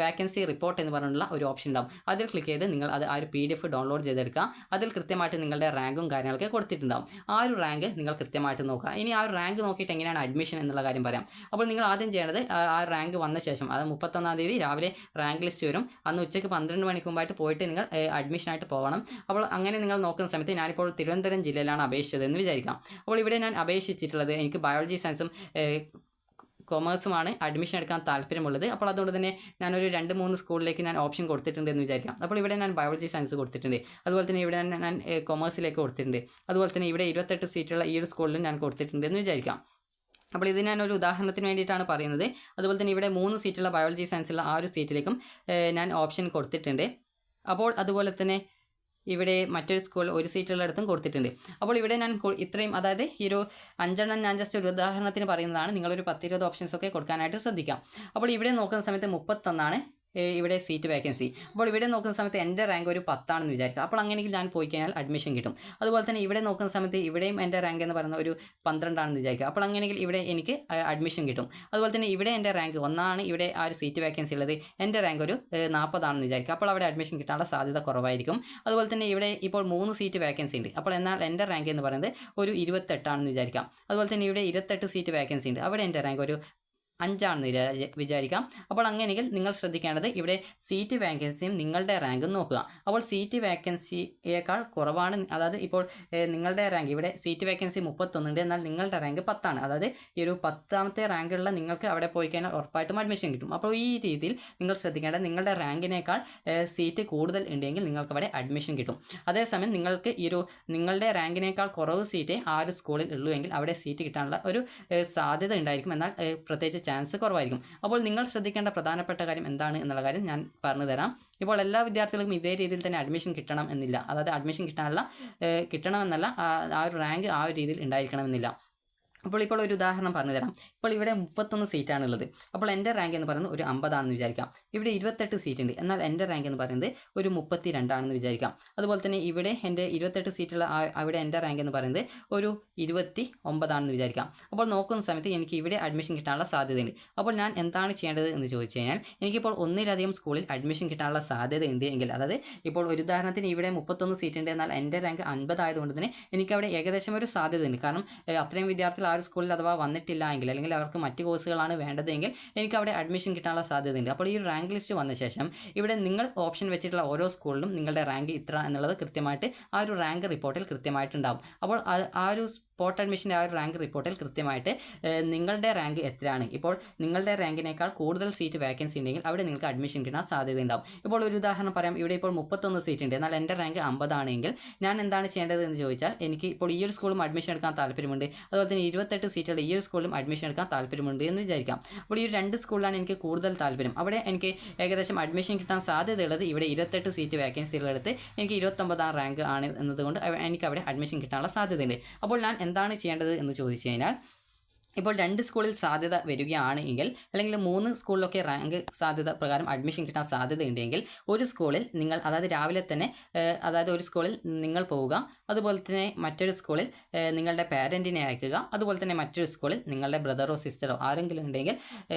വാക്കൻസി റിപ്പോർട്ട് എന്ന് പറഞ്ഞുള്ള ഒരു ഓപ്ഷൻ ഉണ്ടാവും. അതിൽ ക്ലിക്ക് ചെയ്ത് നിങ്ങൾ അത് ആ ഒരു PDF ഡൗൺലോഡ് ചെയ്തെടുക്കുക. അതിൽ കൃത്യമായിട്ട് നിങ്ങളുടെ റാങ്കും കാര്യങ്ങളൊക്കെ കൊടുത്തിട്ടുണ്ടാവും. ആ ഒരു റാങ്ക് നിങ്ങൾ കൃത്യമായിട്ട് നോക്കുക. ഇനി ആ ഒരു റാങ്ക് നോക്കിയിട്ട് എങ്ങനെയാണ് അഡ്മിഷൻ എന്നുള്ള കാര്യം പറയാം. അപ്പോൾ നിങ്ങൾ ആദ്യം ചെയ്യേണ്ടത് ആ റാങ്ക് വന്ന ശേഷം അത് 31 രാവിലെ റാങ്ക് ലിസ്റ്റ് വരും. അന്ന് ഉച്ചയ്ക്ക് 12 മണിക്ക് മുമ്പായിട്ട് പോയിട്ട് നിങ്ങൾ അഡ്മിഷനായിട്ട് പോകണം. അപ്പോൾ അങ്ങനെ നിങ്ങൾ നോക്കുന്ന സമയത്ത് ഞാനിപ്പോൾ തിരുവനന്തപുരം ജില്ലയിലാണ് അപേക്ഷിച്ചതെന്ന് വിചാരിക്കാം. അപ്പോൾ ഇവിടെ ഞാൻ അപേക്ഷിച്ചിട്ടുള്ളത് എനിക്ക് ബയോളജി സയൻസും കൊമേഴ്സുമാണ് അഡ്മിഷൻ എടുക്കാൻ താല്പര്യമുള്ളത്. അപ്പോൾ അതുകൊണ്ട് തന്നെ ഞാനൊരു 2-3 സ്കൂളിലേക്ക് ഞാൻ ഓപ്ഷൻ കൊടുത്തിട്ടുണ്ട് എന്ന് വിചാരിക്കാം. അപ്പോൾ ഇവിടെ ഞാൻ ബയോളജി സയൻസ് കൊടുത്തിട്ടുണ്ട്. അതുപോലെ തന്നെ ഇവിടെ ഞാൻ കൊമേഴ്സിലേക്ക് കൊടുത്തിട്ടുണ്ട്. അതുപോലെ തന്നെ ഇവിടെ 28 സീറ്റുള്ള ഈ ഒരു സ്കൂളിലും ഞാൻ കൊടുത്തിട്ടുണ്ട് എന്ന് വിചാരിക്കാം. അപ്പോൾ ഇത് ഞാനൊരു ഉദാഹരണത്തിന് വേണ്ടിയിട്ടാണ് പറയുന്നത്. അതുപോലെ തന്നെ ഇവിടെ 3 സീറ്റുള്ള ബയോളജി സയൻസുള്ള ആ ഒരു സീറ്റിലേക്കും ഞാൻ ഓപ്ഷൻ കൊടുത്തിട്ടുണ്ട്. അപ്പോൾ അതുപോലെ തന്നെ ഇവിടെ മറ്റൊരു സ്കൂൾ ഒരു സീറ്റുള്ളിടത്തും കൊടുത്തിട്ടുണ്ട്. അപ്പോൾ ഇവിടെ ഞാൻ ഇത്രയും അതായത് ഈ ഒരു 5 ഞാൻ ജസ്റ്റ് ഒരു ഉദാഹരണത്തിന് പറയുന്നതാണ്. നിങ്ങളൊരു 10-20 ഓപ്ഷൻസ് ഒക്കെ കൊടുക്കാനായിട്ട് ശ്രദ്ധിക്കാം. അപ്പോൾ ഇവിടെ നോക്കുന്ന സമയത്ത് 31 ഇവിടെ സീറ്റ് വേക്കൻസി. അപ്പോൾ ഇവിടെ നോക്കുന്ന സമയത്ത് എൻ്റെ റാങ്ക് ഒരു 10 വിചാരിക്കുക. അപ്പോൾ അങ്ങനെയെങ്കിൽ ഞാൻ പോയി കഴിഞ്ഞാൽ അഡ്മിഷൻ കിട്ടും. അതുപോലെ തന്നെ ഇവിടെ നോക്കുന്ന സമയത്ത് ഇവിടെയും എൻ്റെ റാങ്ക് എന്ന് പറയുന്നത് ഒരു 12 വിചാരിക്കുക. അപ്പോൾ അങ്ങനെയെങ്കിൽ ഇവിടെ എനിക്ക് അഡ്മിഷൻ കിട്ടും. അതുപോലെ തന്നെ ഇവിടെ എൻ്റെ റാങ്ക് 1 ഇവിടെ ആ ഒരു സീറ്റ് വേക്കൻസി ഉള്ളത്. എൻ്റെ റാങ്ക് ഒരു 40 വിചാരിക്കുക. അപ്പോൾ അവിടെ അഡ്മിഷൻ കിട്ടാനുള്ള സാധ്യത കുറവായിരിക്കും. അതുപോലെ തന്നെ ഇവിടെ ഇപ്പോൾ 3 സീറ്റ് വേക്കൻസി ഉണ്ട്. അപ്പോൾ എന്നാൽ എൻ്റെ റാങ്ക് എന്ന് പറയുന്നത് ഒരു 28 വിചാരിക്കാം. അതുപോലെ തന്നെ ഇവിടെ 28 സീറ്റ് വേക്കൻസി ഉണ്ട്. അവിടെ എൻ്റെ റാങ്ക് ഒരു 5 വിചാരിക്കാം. അപ്പോൾ അങ്ങനെയെങ്കിൽ നിങ്ങൾ ശ്രദ്ധിക്കേണ്ടത് ഇവിടെ സീറ്റ് വേക്കൻസിയും നിങ്ങളുടെ റാങ്കും നോക്കുക. അപ്പോൾ സീറ്റ് വേക്കൻസിയേക്കാൾ കുറവാണ്. അതായത് ഇപ്പോൾ നിങ്ങളുടെ റാങ്ക് ഇവിടെ സീറ്റ് വേക്കൻസി 31 ഉണ്ട്, എന്നാൽ നിങ്ങളുടെ റാങ്ക് 10. അതായത് ഈ ഒരു 10ാമത്തെ റാങ്കുള്ള നിങ്ങൾക്ക് അവിടെ പോയി കഴിഞ്ഞാൽ ഉറപ്പായിട്ടും അഡ്മിഷൻ കിട്ടും. അപ്പോൾ ഈ രീതിയിൽ നിങ്ങൾ ശ്രദ്ധിക്കേണ്ടത് നിങ്ങളുടെ റാങ്കിനേക്കാൾ സീറ്റ് കൂടുതൽ ഉണ്ടെങ്കിൽ നിങ്ങൾക്ക് അവിടെ അഡ്മിഷൻ കിട്ടും. അതേസമയം നിങ്ങൾക്ക് ഈ ഒരു നിങ്ങളുടെ റാങ്കിനേക്കാൾ കുറവ് സീറ്റ് ആ ഒരു സ്കൂളിൽ ഉള്ളൂ എങ്കിൽ അവിടെ സീറ്റ് കിട്ടാനുള്ള ഒരു സാധ്യത ഉണ്ടായിരിക്കും, എന്നാൽ പ്രത്യേകിച്ച് ചാൻസ് കുറവായിരിക്കും. അപ്പോൾ നിങ്ങൾ ശ്രദ്ധിക്കേണ്ട പ്രധാനപ്പെട്ട കാര്യം എന്താണ് എന്നുള്ള കാര്യം ഞാൻ പറഞ്ഞു തരാം. ഇപ്പോൾ എല്ലാ വിദ്യാർത്ഥികൾക്കും ഇതേ രീതിയിൽ തന്നെ അഡ്മിഷൻ കിട്ടണം എന്നില്ല. അതായത് അഡ്മിഷൻ കിട്ടണമെന്നല്ല, ആ ഒരു റാങ്ക് ആ ഒരു രീതിയിൽ ഉണ്ടായിരിക്കണമെന്നില്ല. അപ്പോൾ ഒരു ഉദാഹരണം പറഞ്ഞു തരാം. ഇപ്പോൾ ഇവിടെ 31 സീറ്റാണുള്ളത്. അപ്പോൾ എൻ്റെ റാങ്ക് എന്ന് പറയുന്നത് ഒരു 50 വിചാരിക്കാം. ഇവിടെ 28 സീറ്റ് ഉണ്ട്, എന്നാൽ എൻ്റെ റാങ്ക് എന്ന് പറയുന്നത് ഒരു 32 വിചാരിക്കാം. അതുപോലെ തന്നെ ഇവിടെ എൻ്റെ 28 സീറ്റുള്ള അവിടെ എൻ്റെ റാങ്ക് എന്ന് പറയുന്നത് ഒരു 29 വിചാരിക്കാം. അപ്പോൾ നോക്കുന്ന സമയത്ത് എനിക്ക് ഇവിടെ അഡ്മിഷൻ കിട്ടാനുള്ള സാധ്യതയുണ്ട്. അപ്പോൾ ഞാൻ എന്താണ് ചെയ്യേണ്ടത് എന്ന് ചോദിച്ചു കഴിഞ്ഞാൽ എനിക്കിപ്പോൾ ഒന്നിലധികം സ്കൂളിൽ അഡ്മിഷൻ കിട്ടാനുള്ള സാധ്യത ഉണ്ട് എങ്കിൽ, അതായത് ഇപ്പോൾ ഒരു ഉദാഹരണത്തിന് ഇവിടെ 31 സീറ്റ് ഉണ്ട്, എന്നാൽ എൻ്റെ റാങ്ക് 50 ആയതുകൊണ്ട് തന്നെ എനിക്കവിടെ ഏകദേശം ഒരു സാധ്യത ഉണ്ട്. കാരണം അത്രയും വിദ്യാർത്ഥികൾ ആ ഒരു സ്കൂളിൽ അഥവാ വന്നിട്ടില്ല എങ്കിൽ, അല്ലെങ്കിൽ അവർക്ക് മറ്റ് കോഴ്സുകളാണ് വേണ്ടതെങ്കിൽ എനിക്ക് അവിടെ അഡ്മിഷൻ കിട്ടാനുള്ള സാധ്യതയുണ്ട്. അപ്പോൾ ഈ റാങ്ക് ലിസ്റ്റ് വന്ന ശേഷം ഇവിടെ നിങ്ങൾ ഓപ്ഷൻ വെച്ചിട്ടുള്ള ഓരോ സ്കൂളിലും നിങ്ങളുടെ റാങ്ക് ഇത്ര എന്നുള്ളത് കൃത്യമായിട്ട് ആ ഒരു റാങ്ക് റിപ്പോർട്ടിൽ കൃത്യമായിട്ടുണ്ടാവും. അപ്പോൾ ആ ഒരു സ്പോട്ട് അഡ്മിഷൻ്റെ ആ ഒരു റാങ്ക് റിപ്പോർട്ടിൽ കൃത്യമായിട്ട് നിങ്ങളുടെ റാങ്ക് എത്രയാണ്, ഇപ്പോൾ നിങ്ങളുടെ റാങ്കിനേക്കാൾ കൂടുതൽ സീറ്റ് വേക്കൻസി ഉണ്ടെങ്കിൽ അവിടെ നിങ്ങൾക്ക് അഡ്മിഷൻ കിട്ടാൻ സാധ്യതയുണ്ടാവും. ഇപ്പോൾ ഒരു ഉദാഹരണം പറയാം. ഇവിടെ ഇപ്പോൾ 31 സീറ്റ് ഉണ്ട്, എന്നാൽ എൻ്റെ റാങ്ക് 50 ആണെങ്കിൽ ഞാൻ എന്താണ് ചെയ്യേണ്ടത് എന്ന് ചോദിച്ചാൽ എനിക്ക് ഇപ്പോൾ ഈ ഒരു സ്കൂളും അഡ്മിഷൻ എടുക്കാൻ താല്പര്യമുണ്ട്, അതുപോലെ തന്നെ 28 സീറ്റുള്ള ഈ ഒരു സ്കൂളിലും അഡ്മിഷൻ എടുക്കാൻ താല്പര്യമുണ്ട് എന്ന് വിചാരിക്കാം. അപ്പോൾ ഈ 2 സ്കൂളിലാണ് എനിക്ക് കൂടുതൽ താല്പര്യം. അവിടെ എനിക്ക് ഏകദേശം അഡ്മിഷൻ കിട്ടാൻ സാധ്യതയുള്ളത് ഇവിടെ 28 സീറ്റ് വേക്കൻസി ഉള്ളിടത്ത് എനിക്ക് 29 റാങ്ക് ആണ് എന്നതുകൊണ്ട് എനിക്ക് അവിടെ അഡ്മിഷൻ കിട്ടാനുള്ള സാധ്യതയുണ്ട്. അപ്പോൾ ഞാൻ എന്താണ് ചെയ്യേണ്ടത് എന്ന് ചോദിച്ചു കഴിഞ്ഞാൽ ഇപ്പോൾ 2 സ്കൂളിൽ സാധ്യത വരികയാണ് എങ്കിൽ, അല്ലെങ്കിൽ 3 സ്കൂളിലൊക്കെ റാങ്ക് സാധ്യത പ്രകാരം അഡ്മിഷൻ കിട്ടാൻ സാധ്യതയുണ്ടെങ്കിൽ ഒരു സ്കൂളിൽ നിങ്ങൾ അതായത് രാവിലെ തന്നെ അതായത് ഒരു സ്കൂളിൽ നിങ്ങൾ പോവുക, അതുപോലെ തന്നെ മറ്റൊരു സ്കൂളിൽ നിങ്ങളുടെ പാരൻറ്റിനെ അയക്കുക, അതുപോലെ തന്നെ മറ്റൊരു സ്കൂളിൽ നിങ്ങളുടെ ബ്രദറോ സിസ്റ്ററോ ആരെങ്കിലും ഉണ്ടെങ്കിൽ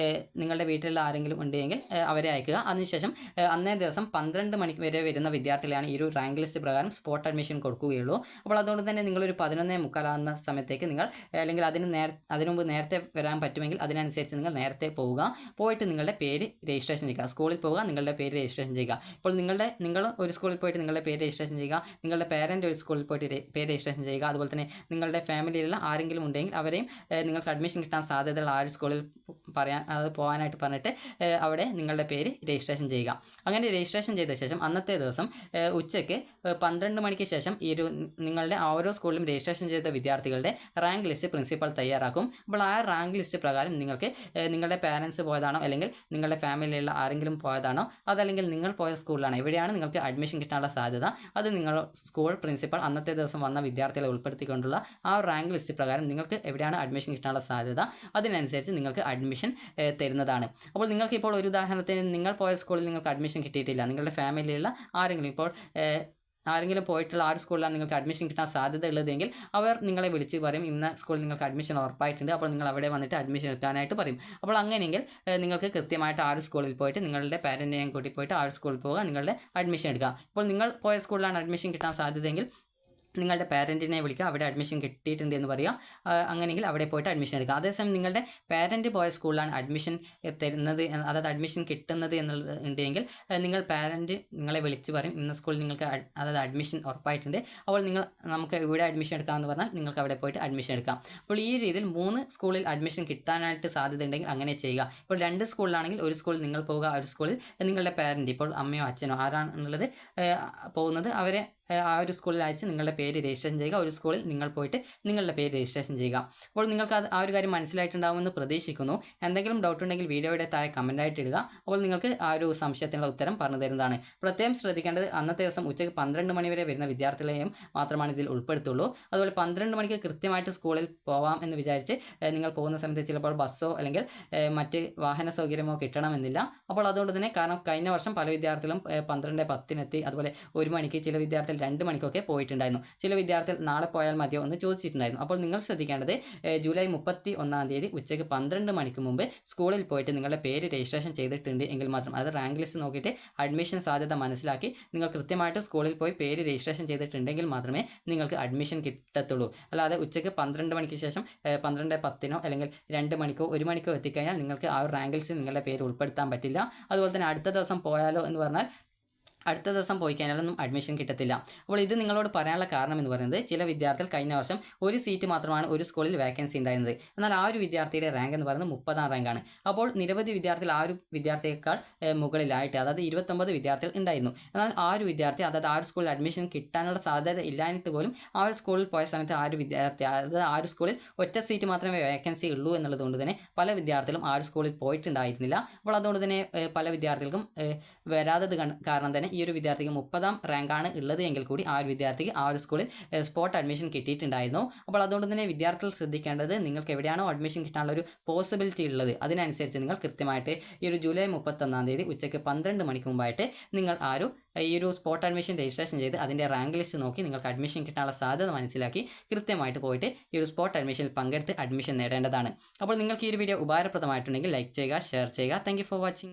നിങ്ങളുടെ വീട്ടിലുള്ള ആരെങ്കിലും ഉണ്ടെങ്കിൽ അവരെ അയക്കുക. അതിനുശേഷം അന്നേ ദിവസം 12 മണിക്ക് വരെ വരുന്ന വിദ്യാർത്ഥികളാണ് ഈ ഒരു റാങ്ക് ലിസ്റ്റ് പ്രകാരം സ്പോട്ട് അഡ്മിഷൻ കൊടുക്കുകയുള്ളൂ. അപ്പോൾ അതുകൊണ്ട് തന്നെ നിങ്ങളൊരു 11:45 ആകുന്ന സമയത്തേക്ക് നിങ്ങൾ അല്ലെങ്കിൽ അതിനു മുമ്പ് നേരത്തെ വരാൻ പറ്റുമെങ്കിൽ അതിനനുസരിച്ച് നിങ്ങൾ നേരത്തെ പോവുക. പോയിട്ട് നിങ്ങളുടെ പേര് രജിസ്ട്രേഷൻ ചെയ്യുക. സ്കൂളിൽ പോവുക, നിങ്ങളുടെ പേര് രജിസ്ട്രേഷൻ ചെയ്യുക. ഇപ്പോൾ നിങ്ങൾ ഒരു സ്കൂളിൽ പോയിട്ട് നിങ്ങളുടെ പേര് രജിസ്ട്രേഷൻ ചെയ്യുക, നിങ്ങളുടെ പേരൻ്റ് ഒരു സ്കൂളിൽ പോയിട്ട് പേര് രജിസ്ട്രേഷൻ ചെയ്യുക. അതുപോലെ തന്നെ നിങ്ങളുടെ ഫാമിലിയിലുള്ള ആരെങ്കിലും ഉണ്ടെങ്കിൽ അവരെയും നിങ്ങൾക്ക് അഡ്മിഷൻ കിട്ടാൻ സാധ്യതയുള്ള ആ ഒരു സ്കൂളിൽ പോകാനായിട്ട് പറഞ്ഞിട്ട് അവിടെ നിങ്ങളുടെ പേര് രജിസ്ട്രേഷൻ ചെയ്യുക. അങ്ങനെ രജിസ്ട്രേഷൻ ചെയ്ത ശേഷം അന്നത്തെ ദിവസം ഉച്ചയ്ക്ക് 12 മണിക്ക് ശേഷം നിങ്ങളുടെ ഓരോ സ്കൂളിലും രജിസ്ട്രേഷൻ ചെയ്ത വിദ്യാർത്ഥികളുടെ റാങ്ക് ലിസ്റ്റ് പ്രിൻസിപ്പൽ തയ്യാറാക്കും. അപ്പോൾ ആ റാങ്ക് ലിസ്റ്റ് പ്രകാരം നിങ്ങൾക്ക് നിങ്ങളുടെ പാരൻസ് പോയതാണോ അല്ലെങ്കിൽ നിങ്ങളുടെ ഫാമിലിയിലുള്ള ആരെങ്കിലും പോയതാണോ അതല്ലെങ്കിൽ നിങ്ങൾ പോയ സ്കൂളിലാണ് എവിടെയാണ് നിങ്ങൾക്ക് അഡ്മിഷൻ കിട്ടാനുള്ള സാധ്യത അത് നിങ്ങൾ സ്കൂൾ പ്രിൻസിപ്പൽ അന്നത്തെ ദിവസം വന്ന വിദ്യാർത്ഥികളെ ഉൾപ്പെടുത്തിക്കൊണ്ടുള്ള ആ റാങ്ക് ലിസ്റ്റ് പ്രകാരം നിങ്ങൾക്ക് എവിടെയാണ് അഡ്മിഷൻ കിട്ടാനുള്ള സാധ്യത അതിനനുസരിച്ച് നിങ്ങൾക്ക് അഡ്മിഷൻ തരുന്നതാണ്. അപ്പോൾ നിങ്ങൾക്ക് ഇപ്പോൾ ഒരു ഉദാഹരണത്തിന് നിങ്ങൾ പോയ സ്കൂളിൽ നിങ്ങൾക്ക് അഡ്മിഷൻ കിട്ടിയിട്ടില്ല, നിങ്ങളുടെ ഫാമിലിയിലുള്ള ആരെങ്കിലും പോയിട്ടുള്ള ആ ഒരു സ്കൂളിലാണ് നിങ്ങൾക്ക് അഡ്മിഷൻ കിട്ടാൻ സാധ്യത ഉള്ളതെങ്കിൽ അവർ നിങ്ങളെ വിളിച്ച് പറയും ഇന്ന സ്കൂളിൽ നിങ്ങൾക്ക് അഡ്മിഷൻ ഉറപ്പായിട്ടുണ്ട്, അപ്പോൾ നിങ്ങൾ അവിടെ വന്നിട്ട് അഡ്മിഷൻ എടുക്കാനായിട്ട് പറയും. അപ്പോൾ അങ്ങനെയെങ്കിൽ നിങ്ങൾക്ക് കൃത്യമായിട്ട് ആ ഒരു സ്കൂളിൽ പോയിട്ട് നിങ്ങളുടെ പാരൻറ്റിനെയും കൂട്ടി പോയിട്ട് ആ ഒരു സ്കൂളിൽ പോകുക, നിങ്ങളുടെ അഡ്മിഷൻ എടുക്കുക. ഇപ്പോൾ നിങ്ങൾ പോയ സ്കൂളിലാണ് അഡ്മിഷൻ കിട്ടാൻ സാധ്യതയെങ്കിൽ നിങ്ങളുടെ പാരൻറ്റിനെ വിളിക്കുക, അവിടെ അഡ്മിഷൻ കിട്ടിയിട്ടുണ്ട് എന്ന് പറയുക. അങ്ങനെയെങ്കിൽ അവിടെ പോയിട്ട് അഡ്മിഷൻ എടുക്കുക. അതേസമയം നിങ്ങളുടെ പാരൻറ്റ് പോയ സ്കൂളിലാണ് അഡ്മിഷൻ തരുന്നത്, അതായത് അഡ്മിഷൻ കിട്ടുന്നത് എന്നുണ്ടെങ്കിൽ നിങ്ങൾ പാരൻറ്റ് നിങ്ങളെ വിളിച്ച് പറയും ഇന്ന സ്കൂളിൽ നിങ്ങൾക്ക് അതായത് അഡ്മിഷൻ ഉറപ്പായിട്ടുണ്ട്, അപ്പോൾ നമുക്ക് ഇവിടെ അഡ്മിഷൻ എടുക്കാമെന്ന് പറഞ്ഞാൽ നിങ്ങൾക്ക് അവിടെ പോയിട്ട് അഡ്മിഷൻ എടുക്കാം. അപ്പോൾ ഈ രീതിയിൽ 3 സ്കൂളിൽ അഡ്മിഷൻ കിട്ടാനായിട്ട് സാധ്യത ഉണ്ടെങ്കിൽ അങ്ങനെ ചെയ്യുക. ഇപ്പോൾ 2 സ്കൂളിലാണെങ്കിൽ ഒരു സ്കൂളിൽ നിങ്ങൾ പോവുക, ഒരു സ്കൂളിൽ നിങ്ങളുടെ പാരൻറ്റ് ഇപ്പോൾ അമ്മയോ അച്ഛനോ ആരാണുള്ളത് പോകുന്നത് അവരെ ആ ഒരു സ്കൂളിൽ അയച്ച് നിങ്ങളുടെ പേര് രജിസ്ട്രേഷൻ ചെയ്യുക, ഒരു സ്കൂളിൽ നിങ്ങൾ പോയിട്ട് നിങ്ങളുടെ പേര് രജിസ്ട്രേഷൻ ചെയ്യുക. അപ്പോൾ നിങ്ങൾക്ക് ആ ഒരു കാര്യം മനസ്സിലായിട്ടുണ്ടാകുമെന്ന് പ്രതീക്ഷിക്കുന്നു. എന്തെങ്കിലും ഡൗട്ട് ഉണ്ടെങ്കിൽ വീഡിയോയുടെ താഴെ കമൻറ്റായിട്ട് ഇടുക. അപ്പോൾ നിങ്ങൾക്ക് ആ ഒരു സംശയത്തിനുള്ള ഉത്തരം പറഞ്ഞു തരുന്നതാണ്. പ്രത്യേകം ശ്രദ്ധിക്കേണ്ടത് അന്നത്തെ ദിവസം ഉച്ചയ്ക്ക് 12 മണി വരെ വരുന്ന വിദ്യാർത്ഥികളെയും മാത്രമാണ് ഇതിൽ ഉൾപ്പെടുത്തുള്ളൂ. അതുപോലെ 12 മണിക്ക് കൃത്യമായിട്ട് സ്കൂളിൽ പോവാം എന്ന് വിചാരിച്ച് നിങ്ങൾ പോകുന്ന സമയത്ത് ചിലപ്പോൾ ബസ്സോ അല്ലെങ്കിൽ മറ്റ് വാഹന സൗകര്യമോ കിട്ടണമെന്നില്ല. അപ്പോൾ അതുകൊണ്ട് തന്നെ കാരണം കഴിഞ്ഞ വർഷം പല വിദ്യാർത്ഥികളും 12:10 അതുപോലെ 1 മണിക്ക് ചില വിദ്യാർത്ഥികൾ 2 മണിക്കൊക്കെ പോയിട്ടുണ്ടായിരുന്നു. ചില വിദ്യാർത്ഥികൾ നാളെ പോയാൽ മതിയോ എന്ന് ചോദിച്ചിട്ടുണ്ടായിരുന്നു. അപ്പോൾ നിങ്ങൾ ശ്രദ്ധിക്കേണ്ടത് ജൂലൈ 31-ാം തീയതി ഉച്ചയ്ക്ക് 12 മണിക്ക് മുമ്പ് സ്കൂളിൽ പോയിട്ട് നിങ്ങളുടെ പേര് രജിസ്ട്രേഷൻ ചെയ്തിട്ടുണ്ട് എങ്കിൽ മാത്രം അത് റാങ്ക് ലിസ്റ്റ് നോക്കിയിട്ട് അഡ്മിഷൻ സാധ്യത മനസ്സിലാക്കി നിങ്ങൾ കൃത്യമായിട്ട് സ്കൂളിൽ പോയി പേര് രജിസ്ട്രേഷൻ ചെയ്തിട്ടുണ്ടെങ്കിൽ മാത്രമേ നിങ്ങൾക്ക് അഡ്മിഷൻ കിട്ടത്തുള്ളൂ. അല്ലാതെ ഉച്ചയ്ക്ക് 12 മണിക്ക് ശേഷം 12:10 അല്ലെങ്കിൽ 2 മണിക്കോ 1 മണിക്കോ എത്തിക്കഴിഞ്ഞാൽ നിങ്ങൾക്ക് ആ റാങ്ക് ലിസ്റ്റിൽ നിങ്ങളുടെ പേര് ഉൾപ്പെടുത്താൻ പറ്റില്ല. അതുപോലെ തന്നെ അടുത്ത ദിവസം പോയാലോ എന്ന് പറഞ്ഞാൽ അടുത്ത ദിവസം പോയി കഴിഞ്ഞാലൊന്നും അഡ്മിഷൻ കിട്ടത്തില്ല. അപ്പോൾ ഇത് നിങ്ങളോട് പറയാനുള്ള കാരണം എന്ന് പറയുന്നത് ചില വിദ്യാർത്ഥികൾ കഴിഞ്ഞ വർഷം ഒരു സീറ്റ് മാത്രമാണ് ഒരു സ്കൂളിൽ വേക്കൻസി ഉണ്ടായിരുന്നത്. എന്നാൽ ആ ഒരു വിദ്യാർത്ഥിയുടെ റാങ്ക് എന്ന് പറയുന്നത് 30-ാം റാങ്കാണ്. അപ്പോൾ നിരവധി വിദ്യാർത്ഥികൾ ആ ഒരു വിദ്യാർത്ഥിയേക്കാൾ മുകളിലായിട്ട് അതായത് 29 വിദ്യാർത്ഥികൾ ഉണ്ടായിരുന്നു. എന്നാൽ ആ ഒരു വിദ്യാർത്ഥി അതായത് ആ ഒരു സ്കൂളിൽ അഡ്മിഷൻ കിട്ടാനുള്ള സാധ്യത ഇല്ലാഞ്ഞിട്ട് പോലും ആ ഒരു സ്കൂളിൽ പോയ സമയത്ത് ആ ഒരു വിദ്യാർത്ഥി അതായത് ആ ഒരു സ്കൂളിൽ ഒറ്റ സീറ്റ് മാത്രമേ വേക്കൻസി ഉള്ളൂ എന്നുള്ളത് കൊണ്ട് തന്നെ പല വിദ്യാർത്ഥികളും ആ ഒരു സ്കൂളിൽ പോയിട്ടുണ്ടായിരുന്നില്ല. അപ്പോൾ അതുകൊണ്ട് തന്നെ പല വിദ്യാർത്ഥികൾക്കും വരാത്തത് കാരണം തന്നെ ഈ ഒരു വിദ്യാർത്ഥിക്ക് 30-ാം റാങ്കാണ് ഉള്ളത് എങ്കിൽ കൂടി ആ ഒരു വിദ്യാർത്ഥിക്ക് ആ ഒരു സ്കൂളിൽ സ്പോട്ട് അഡ്മിഷൻ കിട്ടിയിട്ടുണ്ടായിരുന്നു. അപ്പോൾ അതുകൊണ്ട് തന്നെ വിദ്യാർത്ഥികൾ ശ്രദ്ധിക്കേണ്ടത് നിങ്ങൾക്ക് എവിടെയാണോ അഡ്മിഷൻ കിട്ടാനുള്ള ഒരു പോസിബിലിറ്റി ഉള്ളത് അതിനനുസരിച്ച് നിങ്ങൾ കൃത്യമായിട്ട് ഈ ഒരു ജൂലൈ 31-ാം തീയതി ഉച്ചയ്ക്ക് 12 മണിക്ക് മുമ്പായിട്ട് നിങ്ങൾ ഈ ഒരു സ്പോട്ട് അഡ്മിഷൻ രജിസ്ട്രേഷൻ ചെയ്ത് അതിൻ്റെ റാങ്ക് ലിസ്റ്റ് നോക്കി നിങ്ങൾക്ക് അഡ്മിഷൻ കിട്ടാനുള്ള സാധ്യത മനസ്സിലാക്കി കൃത്യമായിട്ട് പോയിട്ട് ഈ ഒരു സ്പോട്ട് അഡ്മിഷനിൽ പങ്കെടുത്ത് അഡ്മിഷൻ നേടേണ്ടതാണ്. അപ്പോൾ നിങ്ങൾക്ക് ഈ ഒരു വീഡിയോ ഉപകാരപ്രദമായിട്ടുണ്ടെങ്കിൽ ലൈക്ക് ചെയ്യുക, ഷെയർ ചെയ്യുക. Thank you for watching.